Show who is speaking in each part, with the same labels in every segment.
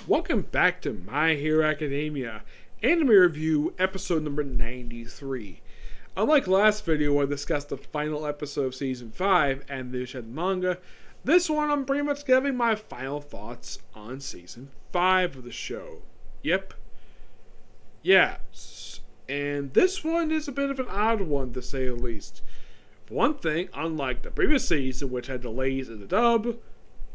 Speaker 1: Welcome back to My Hero Academia Anime Review episode number 93. Unlike last video where I discussed the final episode of season 5 and the Shed manga, this one I'm pretty much giving my final thoughts on season 5 of the show. Yep. Yes. And this one is a bit of an odd one to say the least. For one thing, unlike the previous season which had delays in the dub,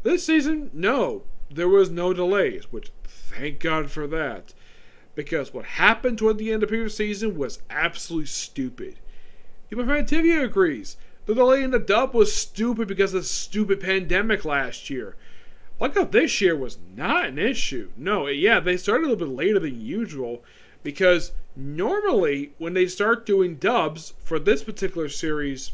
Speaker 1: this season, no. There was no delays, which thank God for that. Because what happened toward the end of the previous season was absolutely stupid. Even my friend Tivia agrees. The delay in the dub was stupid because of the stupid pandemic last year. Like how this year was not an issue. No, yeah, they started a little bit later than usual. Because normally, when they start doing dubs for this particular series,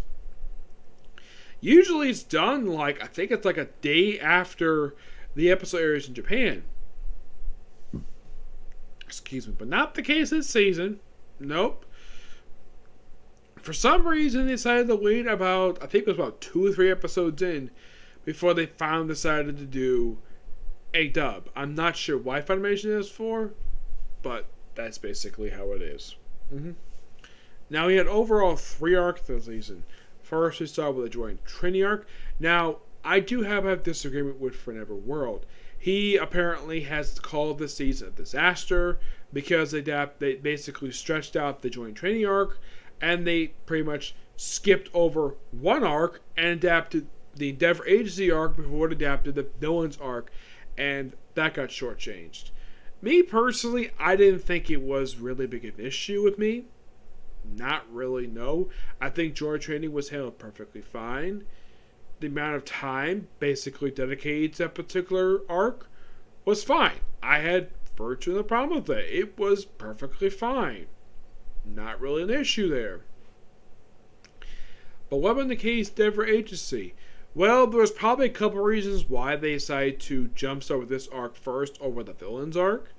Speaker 1: usually it's done like, I think it's like a day after the episode airs in Japan. Excuse me, but not the case this season. Nope. For some reason, they decided to wait about, I think it was about 2 or 3 episodes in before they finally decided to do a dub. I'm not sure why Funimation is for, but that's basically how it is. Now, we had overall 3 arcs this season. First, we started with the Join Trinity arc. Now, I do have a disagreement with Forever World. He apparently has called this season a disaster because they basically stretched out the Join Training arc and they pretty much skipped over one arc and adapted the Endeavor Agency arc before it adapted the Villains arc, and that got shortchanged. Me personally, I didn't think it was really big an issue with me. Not really, no. I think Join Training was handled perfectly fine. The amount of time basically dedicated to that particular arc was fine. I had virtually no problem with it. It was perfectly fine. Not really an issue there. But what about the case Endeavor Agency? Well, there was probably a couple reasons why they decided to jumpstart with this arc first over the Villains arc.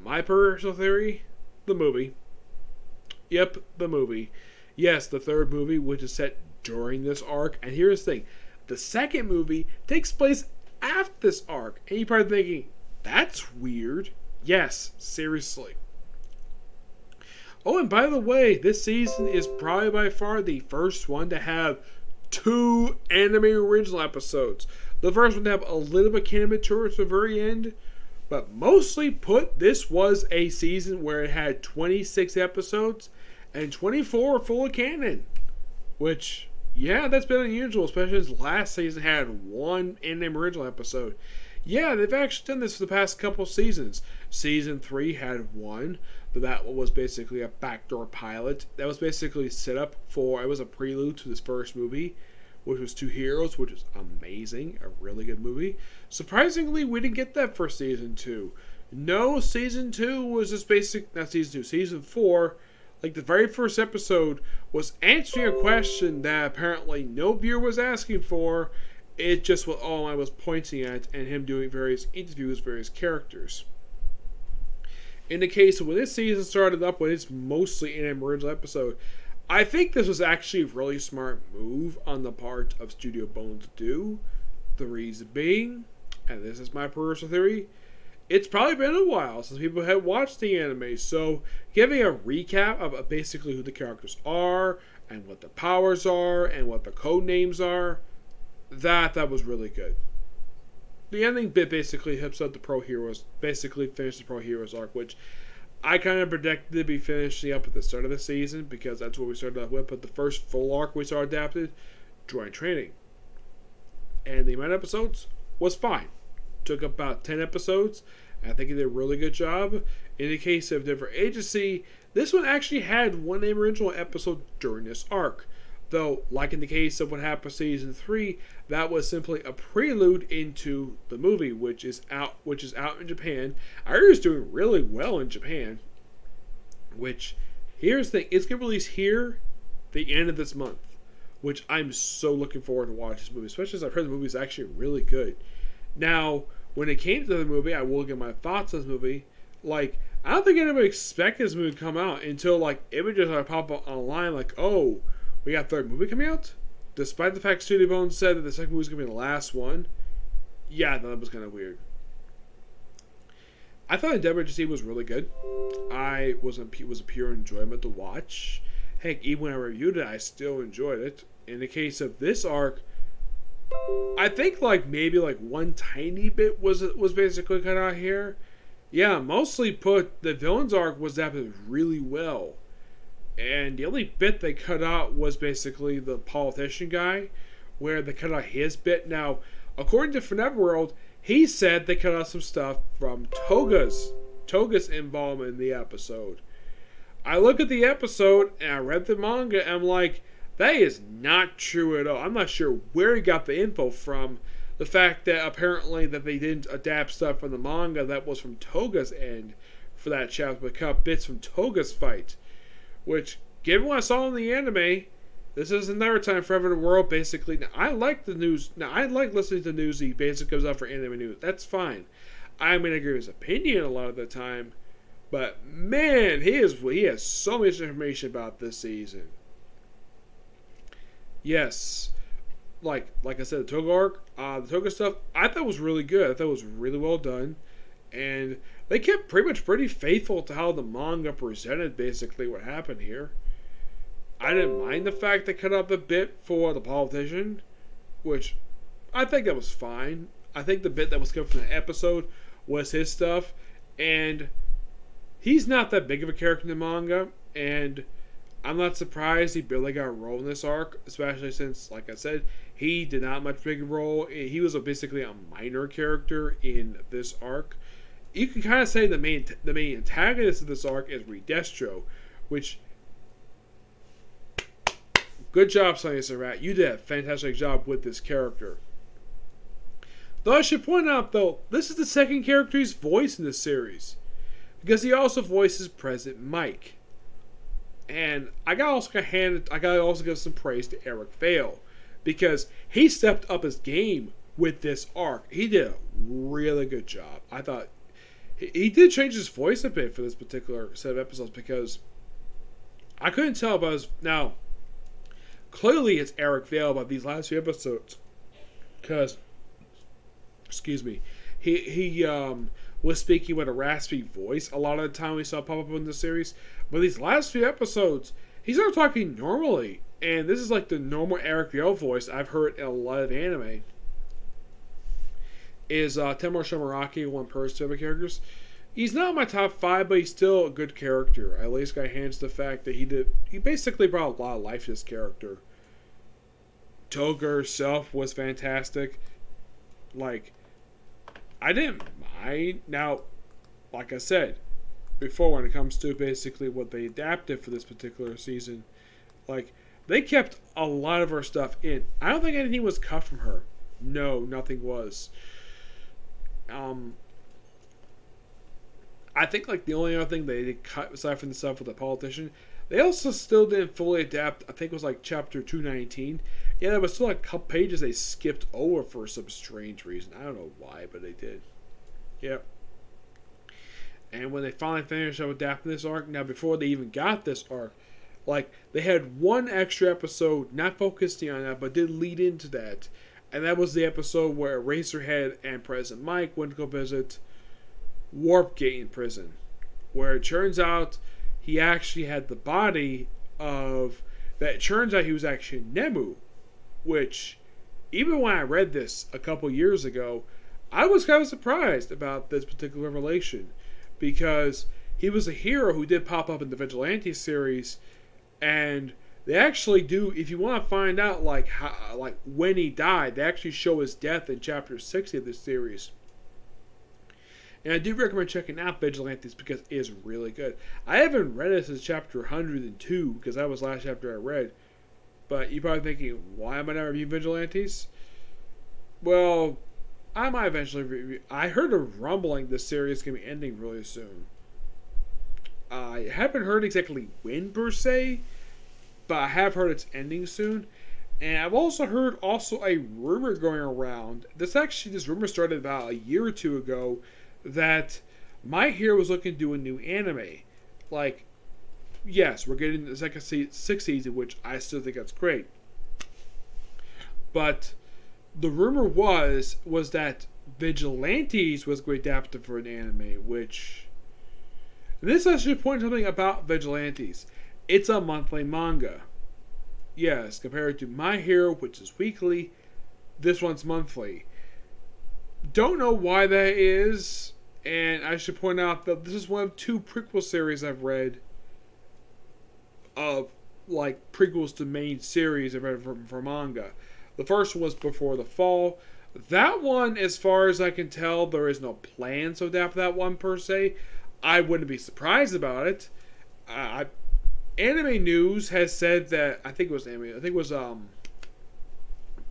Speaker 1: My personal theory, the movie. Yep, the movie. Yes, the third movie, which is set during this arc. And here's the thing. The second movie takes place after this arc. And you're probably thinking, that's weird. Yes, seriously. Oh, and by the way, this season is probably by far the first one to have 2 anime original episodes. The first one to have a little bit of canon towards the very end. But mostly put, this was a season where it had 26 episodes and 24 full of canon. Which, yeah, that's been unusual, especially since last season had 1 anime original episode. Yeah, they've actually done this for the past couple seasons. Season 3 had 1. That was basically a backdoor pilot. That was basically set up for, it was a prelude to this first movie, which was 2 Heroes, which is amazing. A really good movie. Surprisingly, we didn't get that for season 2. No, season 2 was just not season 2, season 4. Like, the very first episode was answering a question that apparently no viewer was asking for. It just was all I was pointing at, and him doing various interviews with various characters. In the case of when this season started up, when it's mostly an original episode, I think this was actually a really smart move on the part of Studio Bones to do. The reason being, and this is my personal theory, it's probably been a while since people had watched the anime, so giving a recap of basically who the characters are, and what the powers are, and what the code names are, that was really good. The ending bit basically hips up the Pro Heroes, basically finished the Pro Heroes arc, which I kind of predicted to be finishing up at the start of the season, because that's what we started off with, but the first full arc we saw adapted, Join Training. And the amount of episodes was fine. Took about 10 episodes. I think he did a really good job. In the case of Endeavor Agency, this one actually had 1 original episode during this arc. Though, like in the case of what happened in season 3, that was simply a prelude into the movie, which is out in Japan. I heard it's doing really well in Japan. Which, here's the thing, it's going to release here the end of this month. Which I'm so looking forward to watch this movie, especially as I've heard the movie is actually really good. Now, when it came to the movie, I will give my thoughts on this movie. Like, I don't think anybody expected this movie to come out until, like, images are pop up online, like, oh, we got a third movie coming out? Despite the fact Studio Bones said that the second movie was going to be the last one. Yeah, that was kind of weird. I thought Endeavor Agency was really good. It was a pure enjoyment to watch. Heck, even when I reviewed it, I still enjoyed it. In the case of this arc, I think maybe one tiny bit was basically cut out here. Yeah, mostly put the villain's arc was adapted really well. And the only bit they cut out was basically the politician guy, where they cut out his bit. Now, according to Neverworld, he said they cut out some stuff from Toga's involvement in the episode. I look at the episode and I read the manga and I'm like, that is not true at all. I'm not sure where he got the info from. The fact that apparently that they didn't adapt stuff from the manga that was from Toga's end for that chapter, but cut bits from Toga's fight. Which, given what I saw in the anime, this is another time for Forever the World. Basically, now, I like the news. Now, I like listening to news he basically comes out for anime news. That's fine. I'm going to agree with his opinion a lot of the time. But, man, he has so much information about this season. Yes. Like I said, the Toga arc, the Toga stuff, I thought was really good. I thought it was really well done. And they kept pretty faithful to how the manga presented basically what happened here. I didn't mind the fact they cut up a bit for the politician, which I think that was fine. I think the bit that was cut from the episode was his stuff, and he's not that big of a character in the manga, and I'm not surprised he barely got a role in this arc, especially since, like I said, he did not much big role. He was basically a minor character in this arc. You can kind of say the main antagonist of this arc is Redestro, which, good job, Sonny Surratt. You did a fantastic job with this character. Though I should point out, though, this is the second character he's voiced in this series, because he also voices President Mike. And I gotta also give some praise to Eric Vale, because he stepped up his game with this arc. He did a really good job. I thought he did change his voice a bit for this particular set of episodes, because I couldn't tell about his... Now, clearly it's Eric Vale about these last few episodes, because, excuse me, he was speaking with a raspy voice a lot of the time we saw pop up in the series. But these last few episodes, he started talking normally, and this is like the normal Eric Vale voice I've heard in a lot of anime. Is Temur Shomaraki one of Per's favorite characters? He's not in my top 5, but he's still a good character. I at least got hands to the fact that he basically brought a lot of life to his character. Toga herself was fantastic. I didn't mind. Now, like I said before, when it comes to basically what they adapted for this particular season, they kept a lot of her stuff in. I don't think anything was cut from her. No, nothing was. I think the only other thing they did cut aside from the stuff with the politician, they also still didn't fully adapt. I think it was chapter 219. Yeah, there was still a couple pages they skipped over for some strange reason. I don't know why, but they did. Yep. And when they finally finished up adapting this arc, now before they even got this arc, they had one extra episode not focusing on that, but did lead into that. And that was the episode where Eraserhead and President Mike went to go visit Warpgate in prison, where it turns out he actually had the body of... That it turns out he was actually Nemu, which, even when I read this a couple years ago, I was kind of surprised about this particular revelation, because he was a hero who did pop up in the Vigilante series, and they actually do, if you want to find out how, when he died, they actually show his death in chapter 60 of this series. And I do recommend checking out Vigilantes because it is really good. I haven't read it since chapter 102, because that was the last chapter I read. But you're probably thinking, why am I not reviewing Vigilantes? Well, I might eventually review. I heard a rumbling this series is going to be ending really soon. I haven't heard exactly when per se, but I have heard it's ending soon. And I've also heard a rumor going around. This rumor started about a year or two ago, that My Hero was looking to do a new anime. Yes, we're getting the second sixth season, which I still think that's great. But the rumor was that Vigilantes was adapted for an anime, which... This I should point something about Vigilantes. It's a monthly manga. Yes, compared to My Hero, which is weekly, this one's monthly. Don't know why that is, and I should point out that this is one of 2 prequel series I've read of, like, prequels to main series I've read for manga. The first one was Before the Fall. That one, as far as I can tell, there is no plan to adapt that one per se. I wouldn't be surprised about it. Anime News has said that, I think it was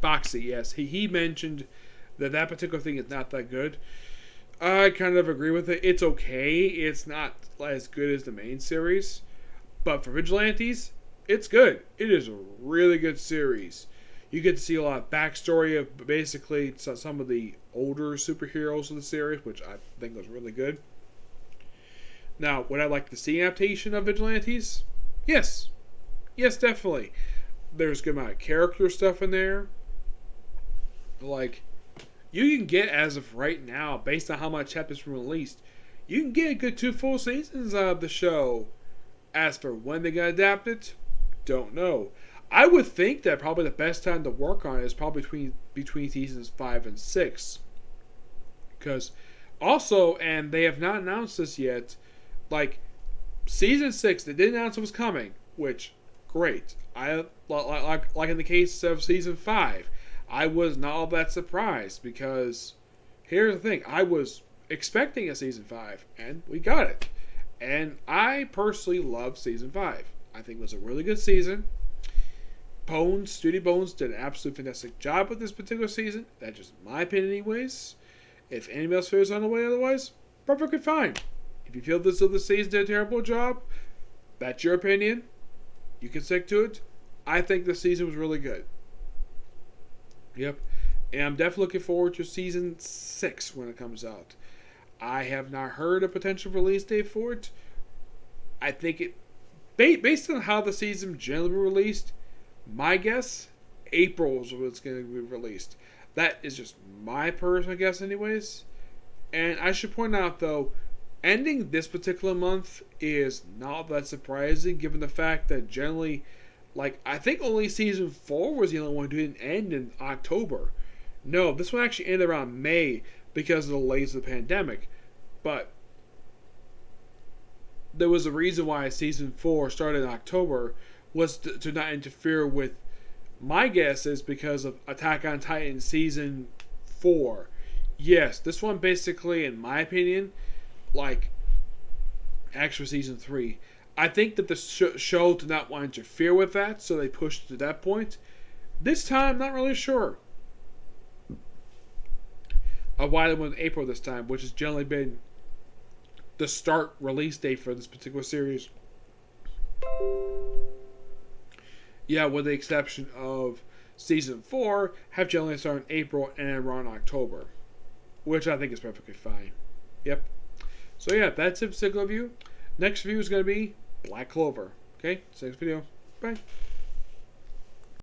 Speaker 1: Foxy, yes. He mentioned that particular thing is not that good. I kind of agree with it. It's okay. It's not as good as the main series. But for Vigilantes, it's good. It is a really good series. You get to see a lot of backstory of basically some of the older superheroes of the series, which I think was really good. Now, would I like to see an adaptation of Vigilantes? Yes. Yes, definitely. There's a good amount of character stuff in there. Like, you can get, as of right now, based on how much chapters been released, you can get a good 2 full seasons out of the show. As for when they're going to adapt it, don't know. I would think that probably the best time to work on it is probably between seasons 5 and 6. Because also, and they have not announced this yet, like, season 6, they did announce it was coming, which, great. Like in the case of season 5, I was not all that surprised because here's the thing, I was expecting a season 5, and we got it. And I personally love season 5. I think it was a really good season. Studio Bones did an absolutely fantastic job with this particular season. That's just my opinion anyways. If anybody else feels on the way otherwise, perfectly fine. If you feel this other season did a terrible job, that's your opinion. You can stick to it. I think the season was really good. Yep. And I'm definitely looking forward to season 6 when it comes out. I have not heard a potential release date for it. I think it, based on how the season generally released, my guess, April is when it's going to be released. That is just my personal guess anyways. And I should point out though, ending this particular month is not that surprising given the fact that generally, like, I think only season 4 was the only one who didn't end in October. No, this one actually ended around May because of the delays of the pandemic. But there was a reason why season 4 started in October was to not interfere with, my guess is because of Attack on Titan season 4. Yes, this one basically, in my opinion, like, actual season 3. I think that the show did not want to interfere with that, so they pushed it to that point. This time, not really sure of why they went in April this time, which has generally been the start release date for this particular series. Yeah, with the exception of season 4, have generally started in April and then run in October, which I think is perfectly fine. Yep. So yeah, that's it for particular review. Next review is going to be Black Clover. Okay, next video. Bye.